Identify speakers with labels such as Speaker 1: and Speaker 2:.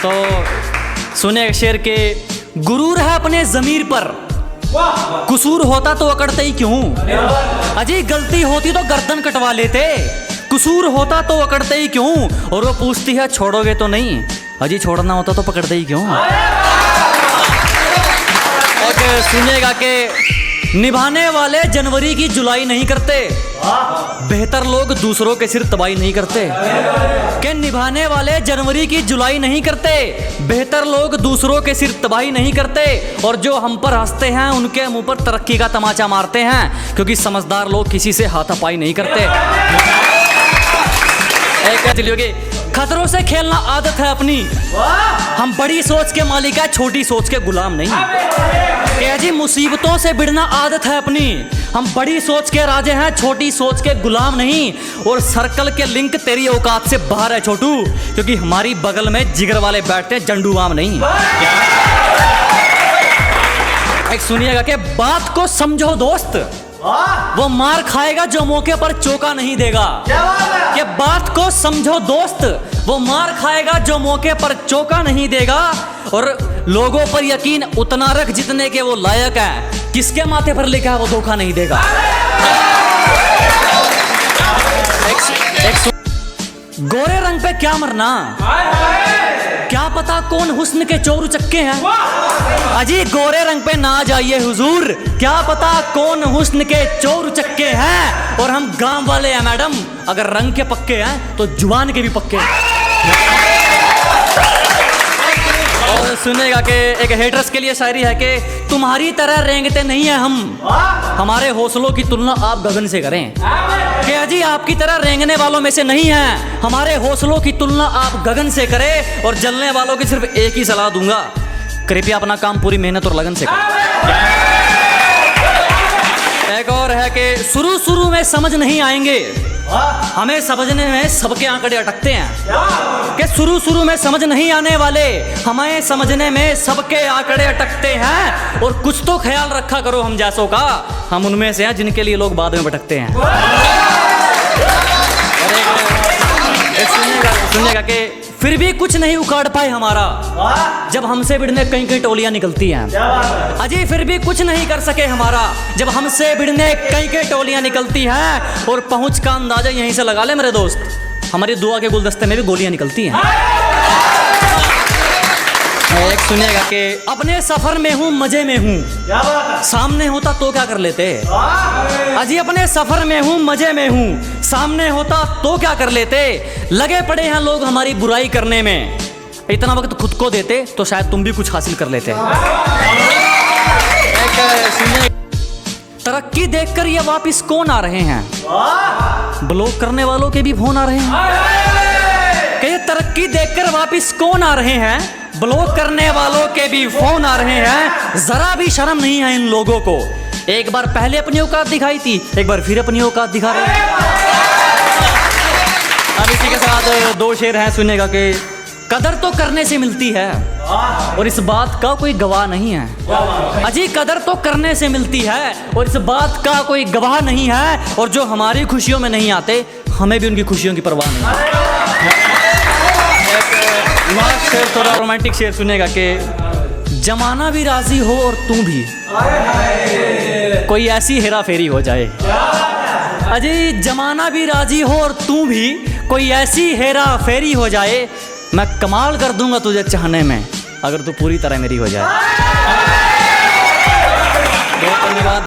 Speaker 1: तो सुने शेर के गुरूर है अपने जमीर पर, कसूर होता तो अकड़ते ही क्यों। अजी गलती होती तो गर्दन कटवा लेते, कसूर होता तो अकड़ते ही क्यों। और वो पूछती है छोड़ोगे तो नहीं, अजी छोड़ना होता तो पकड़ते ही क्यों। एक सुनिएगा कि निभाने वाले जनवरी की जुलाई नहीं करते, बेहतर लोग दूसरों के सिर तबाही नहीं करते। कि निभाने वाले जनवरी की जुलाई नहीं करते, बेहतर लोग दूसरों के सिर तबाही नहीं करते। और जो हम पर हंसते हैं उनके मुंह पर तरक्की का तमाचा मारते हैं, क्योंकि समझदार लोग किसी से हाथापाई नहीं करते। एक खतरों से खेलना आदत है अपनी, हम बड़ी सोच के मालिक है, छोटी सोच के गुलाम नहीं। जी मुसीबतों से भिड़ना आदत है अपनी, हम बड़ी सोच के राजे हैं, छोटी सोच के गुलाम नहीं। और सर्कल के लिंक तेरी औकात से बाहर है छोटू, क्योंकि हमारी बगल में जिगर वाले बैठते हैं, जंडू आम नहीं। एक सुनिएगा कि बात को समझो दोस्त, वो मार खाएगा जो मौके पर चौका नहीं देगा। कि बात को समझो दोस्त, वो मार खाएगा जो मौके पर चौका नहीं देगा। और लोगों पर यकीन उतना रख जितने के वो लायक है, किसके माथे पर लिखा है वो धोखा नहीं देगा। गोरे रंग पे क्या मरना, क्या पता कौन हुस्न के चोर चक्के हैं। अजी गोरे रंग पे ना जाइए हुजूर, क्या पता कौन हुस्न के चोर चक्के हैं। और हम गांव वाले हैं मैडम, अगर रंग के पक्के हैं तो जुबान के भी पक्के हैं। और सुनेगा कि एक हेटर्स के लिए शायरी है कि तुम्हारी तरह रेंगते नहीं है हम, हमारे हौसलों की तुलना आप गगन से करें। कि अजी आपकी तरह रेंगने वालों में से नहीं है, हमारे हौसलों की तुलना आप गगन से करें। और जलने वालों की सिर्फ एक ही सलाह दूंगा, कृपया अपना काम पूरी मेहनत और लगन से करें। एक और है कि शुरू में समझ नहीं आएंगे, हमें समझने में सबके आंकड़े अटकते हैं। कि शुरू में समझ नहीं आने वाले, हमें समझने में सबके आंकड़े अटकते हैं। और कुछ तो ख्याल रखा करो हम जैसों का, हम उनमें से हैं जिनके लिए लोग बाद में भटकते हैं। सुनिएगा कि फिर भी कुछ नहीं उखाड़ पाए हमारा, जब हमसे भिड़ने कई टोलियां निकलती हैं। अजी फिर भी कुछ नहीं कर सके हमारा, जब हमसे भिड़ने कई टोलियां निकलती हैं। और पहुंच का अंदाजा यहीं से लगा ले मेरे दोस्त, हमारी दुआ के गुलदस्ते में भी गोलियां निकलती हैं। एक सुनिएगा कि अपने सफर में हूँ मजे में हूँ, सामने होता तो क्या कर लेते। अजी अपने सफर में हूँ मजे में हूँ, सामने होता तो क्या कर लेते। लगे पड़े हैं लोग हमारी बुराई करने में, इतना वक्त खुद को देते तो शायद तुम भी कुछ हासिल कर लेते। तरक्की देखकर ये वापिस कौन आ रहे हैं, ब्लॉक करने वालों के भी फोन आ रहे हैं। कि ये तरक्की देखकर वापिस कौन आ रहे हैं, ब्लॉक करने वालों के भी फोन आ रहे हैं। जरा भी शर्म नहीं है इन लोगों को, एक बार पहले अपनी औकात दिखाई थी, एक बार फिर अपनी औकात दिखा रहे हैं। अब इसी के साथ दो शेर हैं, सुनेगा कि कदर तो करने से मिलती है और इस बात का कोई गवाह नहीं है। अजी कदर तो करने से मिलती है और इस बात का कोई गवाह नहीं है। और जो हमारी खुशियों में नहीं आते, हमें भी उनकी खुशियों की परवाह नहीं। लास्ट शेर थोड़ा रोमांटिक शेर सुनेगा कि जमाना भी राजी हो और तू भी, कोई ऐसी हेरा फेरी हो जाए। अजी जमाना भी राजी हो और तू भी, कोई ऐसी हेरा फेरी हो जाए। मैं कमाल कर दूंगा तुझे चाहने में, अगर तू पूरी तरह मेरी हो जाए। बहुत धन्यवाद।